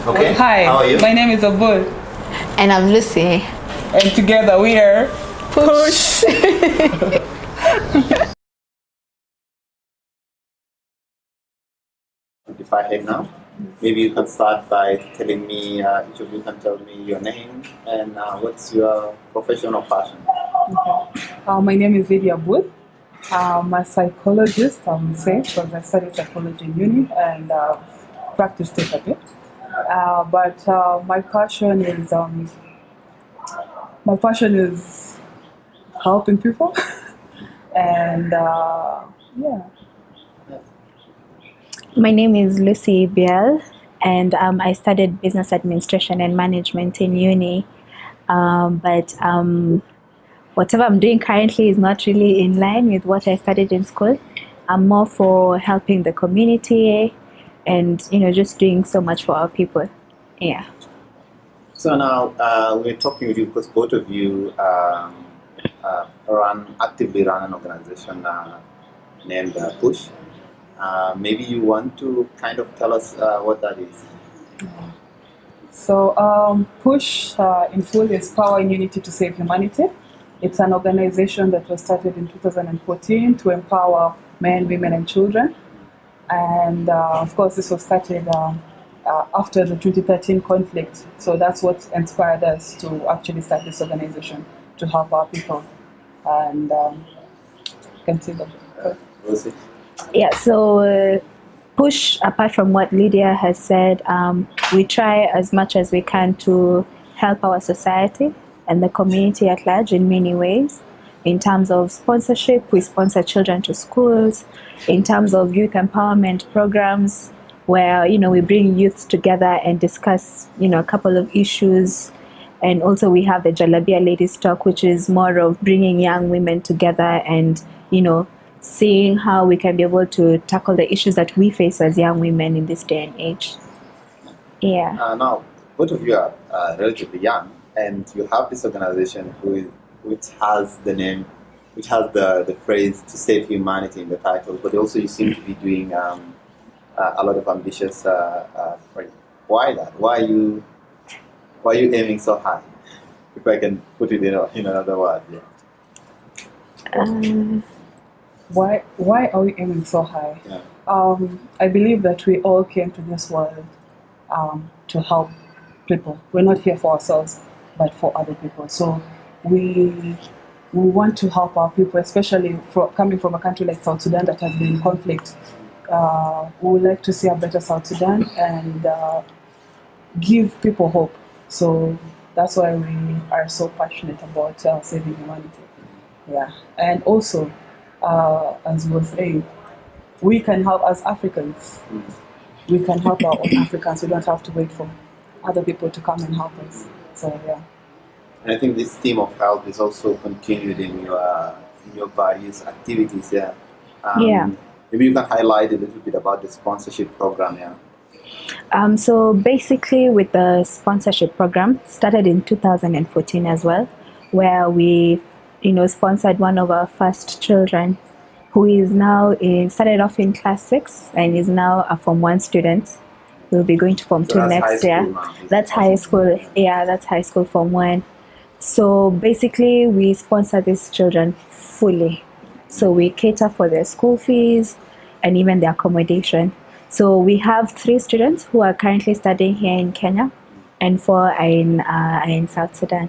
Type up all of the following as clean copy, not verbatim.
Okay. Hi, How are you? my name is Abul. And I'm Lucy. And together we are Push. Defyhatenow. Maybe you can start by telling me, each of you can tell me your name and what's your profession or passion. My name is Lydia Abul. I'm a psychologist, I would say, because I studied psychology in uni and practiced it a bit. But my passion is helping people, and yeah. My name is Lucy Biel, and I studied business administration and management in uni. But whatever I'm doing currently is not really in line with what I studied in school. I'm more for helping the community and, just doing so much for our people. Yeah. So now we're talking with you because both of you actively run an organization named Push. Maybe you want to kind of tell us what that is. So Push in full is Power in Unity to Save Humanity. It's an organization that was started in 2014 to empower men, women, and children. And of course, this was started after the 2013 conflict. So that's what inspired us to actually start this organization to help our people. And continue. Yeah, so Push, apart from what Lydia has said, we try as much as we can to help our society and the community at large in many ways. In terms of sponsorship, we sponsor children to schools. In terms of youth empowerment programs, where we bring youths together and discuss a couple of issues. And also we have the Jalabia Ladies Talk, which is more of bringing young women together and seeing how we can be able to tackle the issues that we face as young women in this day and age. Yeah. Now, both of you are relatively young, and you have this organization which has the phrase "to save humanity" in the title, but also you seem to be doing a lot of ambitious. Why that? Why are you aiming so high? If I can put it in another word, yeah. Why are we aiming so high? Yeah. I believe that we all came to this world to help people. We're not here for ourselves, but for other people. So we want to help our people, especially coming from a country like South Sudan that has been in conflict. We would like to see a better South Sudan and give people hope. So that's why we are so passionate about saving humanity. Yeah, and also, as we were saying, we can help as Africans. We can help our own Africans. We don't have to wait for other people to come and help us. So yeah. And I think this theme of help is also continued in your various activities. Yeah. Yeah. Maybe you can highlight a little bit about the sponsorship program. Yeah. So basically, with the sponsorship program, started in 2014 as well, where we, sponsored one of our first children, who is now started off in class 6 and is now a Form 1 student. We'll be going to Form 2 next year. That's high school. Yeah, that's high school Form 1. So basically, we sponsor these children fully. So we cater for their school fees and even their accommodation. So we have 3 students who are currently studying here in Kenya, and 4 are in South Sudan.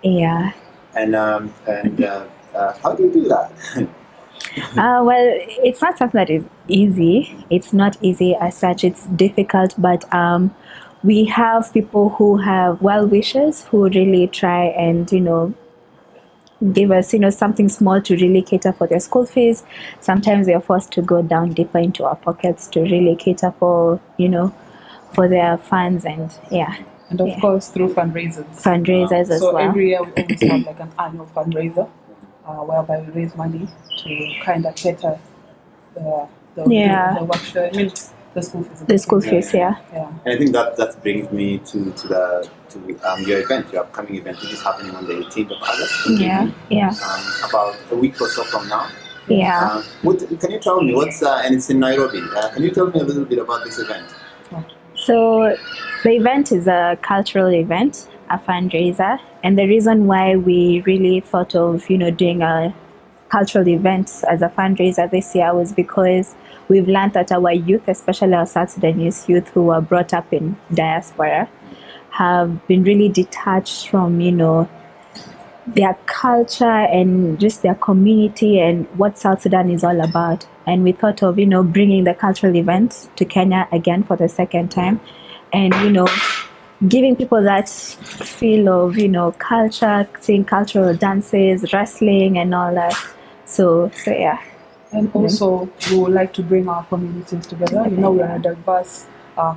Yeah. And how do you do that? Well, it's not something that is easy. It's not easy as such. It's difficult, but we have people who have well-wishers who really try and, give us, something small to really cater for their school fees. Sometimes we are forced to go down deeper into our pockets to really cater for, for their funds and yeah. And of course through fundraisers. Fundraisers as well. So every year we always have like an annual fundraiser whereby we raise money to kind of cater the workshop. I mean, the school fees. The school fees, yeah. And I think that brings me to your event, your upcoming event, which is happening on the 18th of August. Yeah. About a week or so from now. Yeah. Can you tell me and it's in Nairobi? Can you tell me a little bit about this event? So the event is a cultural event, a fundraiser, and the reason why we really thought of doing a cultural event as a fundraiser this year was because we've learned that our youth, especially our South Sudanese youth who were brought up in diaspora, have been really detached from their culture and just their community and what South Sudan is all about. And we thought of, bringing the cultural event to Kenya again for the second time and, giving people that feel of, culture, seeing cultural dances, wrestling and all that. So yeah. And also, we would like to bring our communities together. We're a diverse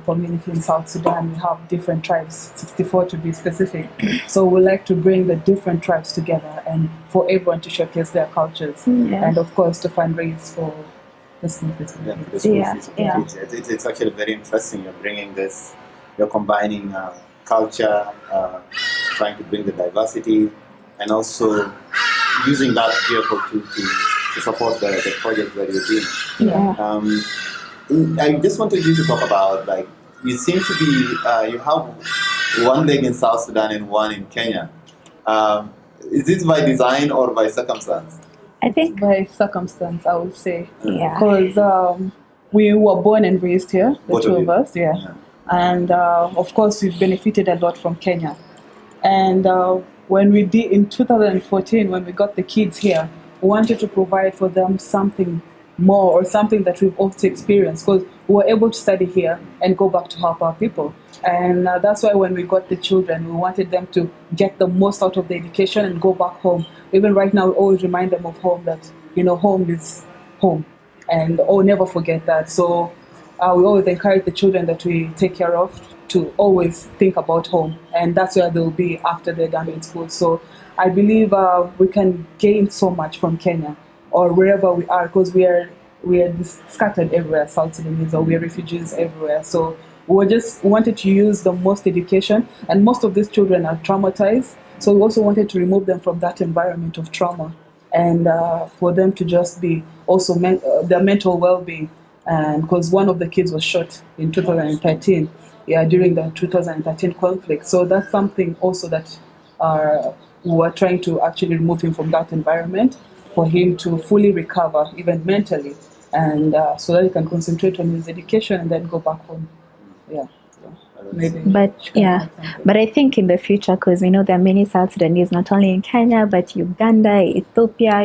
community in South Sudan. We have different tribes, 64 to be specific. So we like to bring the different tribes together and for everyone to showcase their cultures. And of course, to fundraise for the school fees. It's actually very interesting. You're bringing this, you're combining culture, trying to bring the diversity, and also using that vehicle to support the project that you're doing. I just wanted you to talk about, like, you seem to be, you have one leg in South Sudan and one in Kenya. Is this by design or by circumstance? I think by circumstance, I would say. Yeah. Because we were born and raised here, the two of us, And of course, we've benefited a lot from Kenya. And when we did, in 2014, when we got the kids here, we wanted to provide for them something more or something that we've also experienced, because we were able to study here and go back to help our people. And that's why when we got the children, we wanted them to get the most out of the education and go back home. Even right now, we always remind them of home, that, home is home. And never forget that. So we always encourage the children that we take care of to always think about home. And that's where they'll be after they're done in school. So I believe we can gain so much from Kenya or wherever we are, because we are scattered everywhere, South Sudanese, or we are refugees everywhere. So we just wanted to use the most education, and most of these children are traumatized. So we also wanted to remove them from that environment of trauma, and for them to just be also their mental well-being. And because one of the kids was shot in 2013, during the 2013 conflict. So that's something also that we were trying to actually remove him from that environment, for him to fully recover, even mentally, and so that he can concentrate on his education and then go back home. Maybe. But I think in the future, because we know there are many South Sudanese, not only in Kenya, but Uganda, Ethiopia,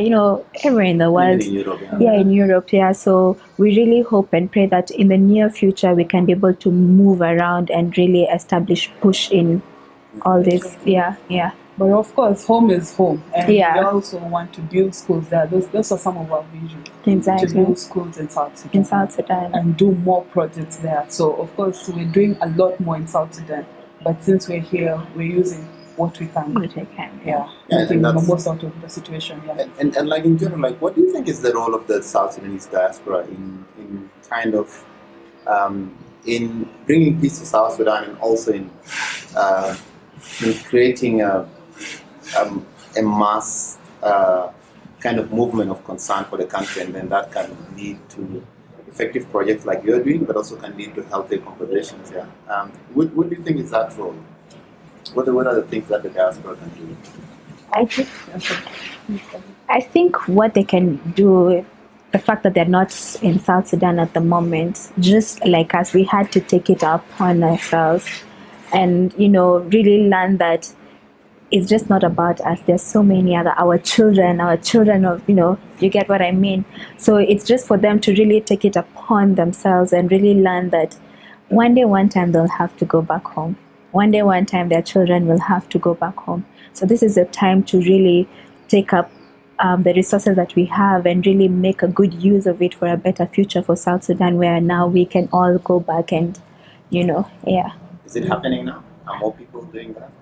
everywhere in the world. In Europe, in Europe, So we really hope and pray that in the near future we can be able to move around and really establish push in all this. But of course, home is home, and we also want to build schools there. Those are some of our visions. Exactly. To build schools in South Sudan. And do more projects there. So of course, we're doing a lot more in South Sudan. But since we're here, we're using what we can. Making the most out of the situation. And like in general, like, what do you think is the role of the South Sudanese diaspora in kind of in bringing peace to South Sudan, and also in creating a mass kind of movement of concern for the country, and then that can lead to effective projects like you're doing, but also can lead to healthy conversations. What do you think is that role? What are the things that the diaspora can do? I think what they can do, the fact that they're not in South Sudan at the moment, just like us, we had to take it upon ourselves and really learn that it's just not about us. There's so many other, our children of, you get what I mean? So it's just for them to really take it upon themselves and really learn that one day, one time, they'll have to go back home. One day, one time, their children will have to go back home. So this is a time to really take up the resources that we have and really make a good use of it for a better future for South Sudan, where now we can all go back and, Is it happening now? Are more people doing that?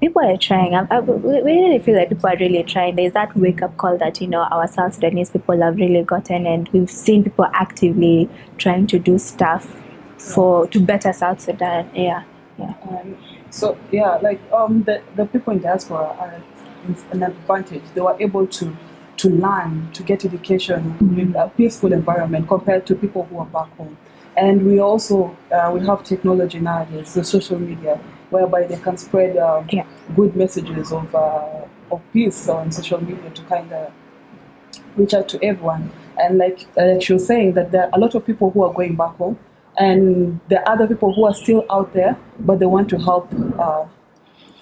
People are trying. We really feel like people are really trying. There's that wake-up call that, our South Sudanese people have really gotten, and we've seen people actively trying to do stuff to better South Sudan. The people in diaspora are an advantage. They were able to learn, to get education in a peaceful environment compared to people who are back home. And we also we have technology nowadays, the social media, whereby they can spread good messages of peace on social media to kind of reach out to everyone. And like she was saying, that there are a lot of people who are going back home, and there are other people who are still out there, but they want to help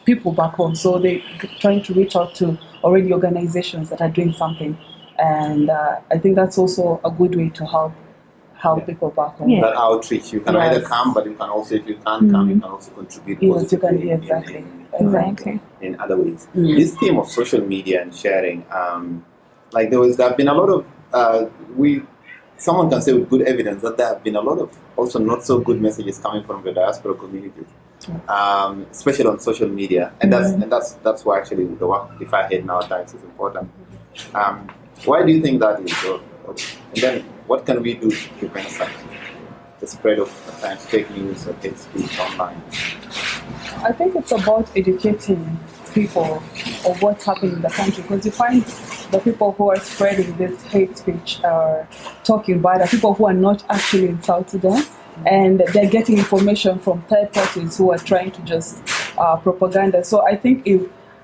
people back home. So they're trying to reach out to already organizations that are doing something. And I think that's also a good way to help people back home. That outreach, you can either come, but you can also, if you can't come, you can also contribute Yes, you can, positively exactly. in other ways. This theme of social media and sharing, like there have been a lot of someone can say with good evidence that there have been a lot of also not so good messages coming from the diaspora communities, especially on social media, and that's why actually the work defyhatenow times is important. Why do you think that is? And then what can we do to prevent the spread of sometimes fake news or hate speech online? I think it's about educating people of what's happening in the country, because you find the people who are spreading this hate speech are talking bad are people who are not actually in South Sudan, and they're getting information from third parties who are trying to just propaganda. So I think if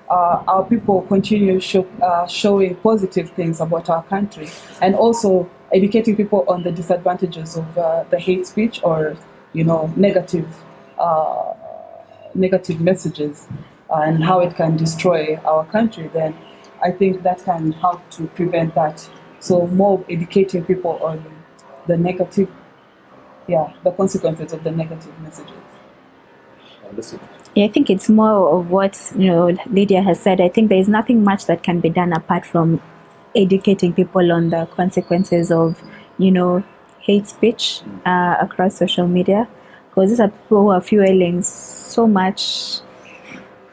our people continue showing positive things about our country, and also educating people on the disadvantages of the hate speech or negative messages and how it can destroy our country, then I think that can help to prevent that. So more of educating people on the negative, the consequences of the negative messages. I think it's more of what Lydia has said. I think there is nothing much that can be done apart from educating people on the consequences of hate speech across social media, because these are people who are fueling so much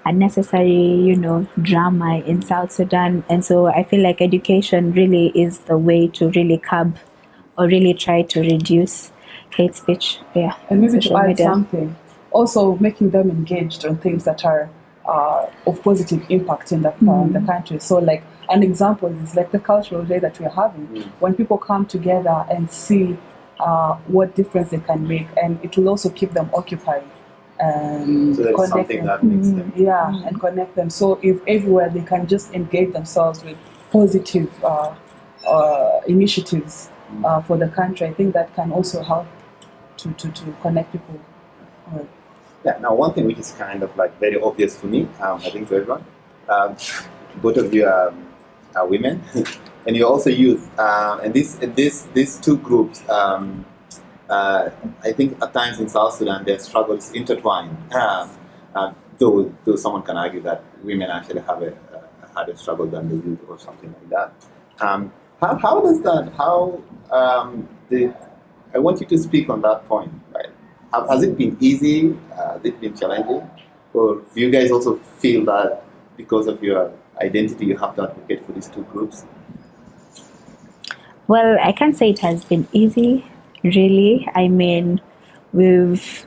unnecessary drama in South Sudan. And so I feel like education really is the way to really curb or really try to reduce hate speech. And maybe to add something, also making them engaged on things that are of positive impact in the country. So like an example is like the cultural day that we're having. When people come together and see what difference they can make, and it will also keep them occupied and so that's something that makes them and connect them. So if everywhere they can just engage themselves with positive initiatives for the country, I think that can also help to connect people. Now one thing which is kind of like very obvious to me, I think to everyone, both of you are women, and you also youth, and these two groups, I think at times in South Sudan their struggles intertwine. Though someone can argue that women actually have a harder struggle than the youth or something like that. How does that? I want you to speak on that point, right? Has it been easy? Has it been challenging? Or do you guys also feel that because of your identity you have to advocate for these two groups? Well, I can't say it has been easy, really. I mean, we've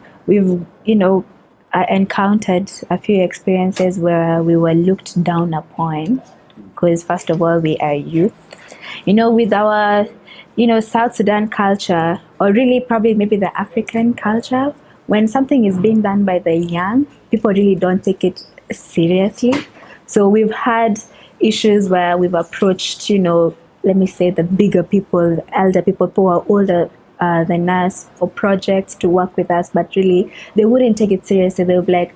encountered a few experiences where we were looked down upon, because first of all, we are youth. With our South Sudan culture, or really probably maybe the African culture, when something is being done by the young, people really don't take it seriously. So we've had issues where we've approached, let me say the bigger people, elder people who are older than us for projects to work with us, but really they wouldn't take it seriously. They would be like,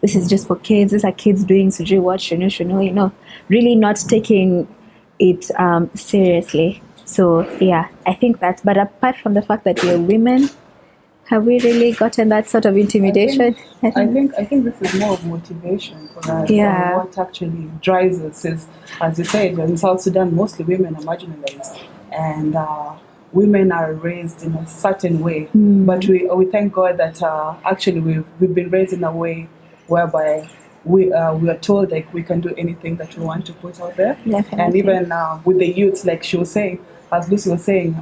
this is just for kids, these are kids doing sujui what, really not taking it seriously. So I think that's, but apart from the fact that we're women, have we really gotten that sort of intimidation? I think this is more of motivation for us. And what actually drives us is, as you said, in South Sudan, mostly women are marginalized, and women are raised in a certain way. But we thank God that actually we've been raised in a way whereby we are told like we can do anything that we want to put out there. Definitely. And even with the youth, like she was saying, as Lucy was saying,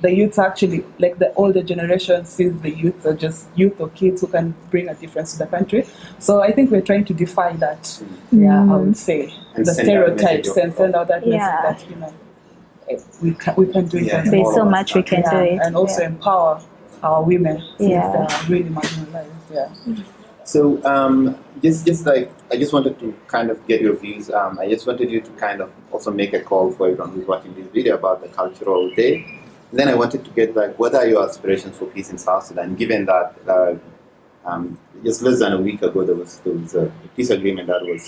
the youth actually, like the older generation sees the youth are just youth or kids who can bring a difference to the country. So I think we're trying to defy that, I would say, and the stereotypes and send out that message that, we can do it. There's so much we can do it. And also empower our women since Yeah. they are really marginalized. Yeah. So just like I just wanted to kind of get your views. I just wanted you to kind of also make a call for everyone who's watching this video about the cultural day. And then I wanted to get like, what are your aspirations for peace in South Sudan? Given that just less than a week ago there was a peace agreement that was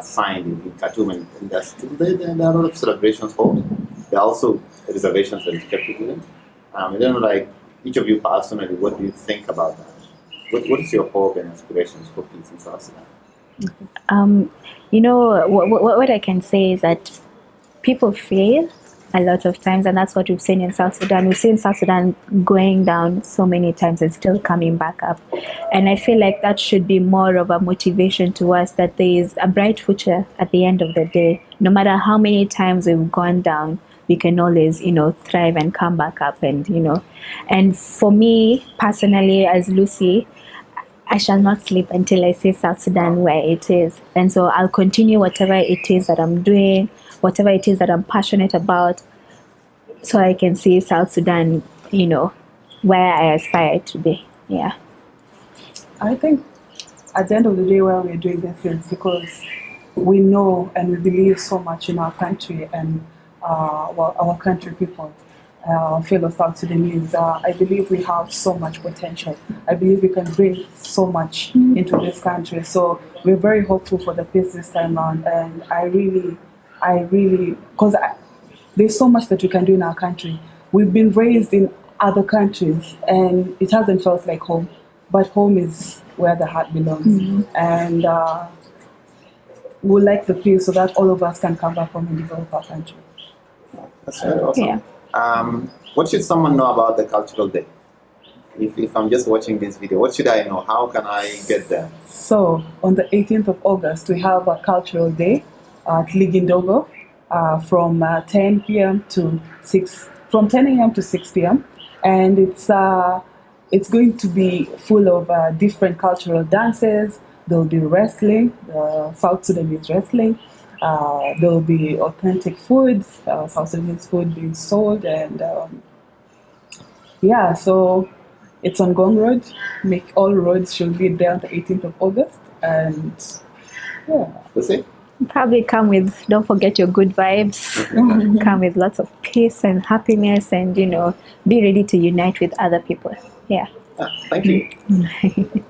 signed in Khartoum, and there are a lot of celebrations held. There are also reservations that is kept within. I don't know, like each of you personally, what do you think about that? What is your hope and aspirations for peace in South Sudan? You know, what I can say is that people fail a lot of times, and that's what we've seen in South Sudan. We've seen South Sudan going down so many times and still coming back up. And I feel like that should be more of a motivation to us, that there is a bright future at the end of the day. No matter how many times we've gone down, we can always, thrive and come back up. And for me personally, as Lucy, I shall not sleep until I see South Sudan where it is. And so I'll continue whatever it is that I'm doing, whatever it is that I'm passionate about, so I can see South Sudan, where I aspire to be. Yeah. I think at the end of the day, why we're doing this is because we know and we believe so much in our country and our country people. Fellow South Sudanese, I believe we have so much potential. I believe we can bring so much into this country. So we're very hopeful for the peace this time around. And I really, because there's so much that we can do in our country. We've been raised in other countries and it hasn't felt like home. But home is where the heart belongs. Mm-hmm. And we like the peace so that all of us can come back home and develop our country. That's very awesome. Yeah. What should someone know about the cultural day? If I'm just watching this video, what should I know? How can I get there? So, on the 18th of August, we have a cultural day at Ligindogo from 10 p.m. to 6, from 10 a.m. to 6 p.m. And it's going to be full of different cultural dances. There'll be wrestling, South Sudanese wrestling. There will be authentic foods, South Sudanese food being sold, and so it's on Gong Road. Make all roads should lead there on the 18th of August, and That's it. Probably don't forget your good vibes. Come with lots of peace and happiness, and be ready to unite with other people. Yeah. Thank you.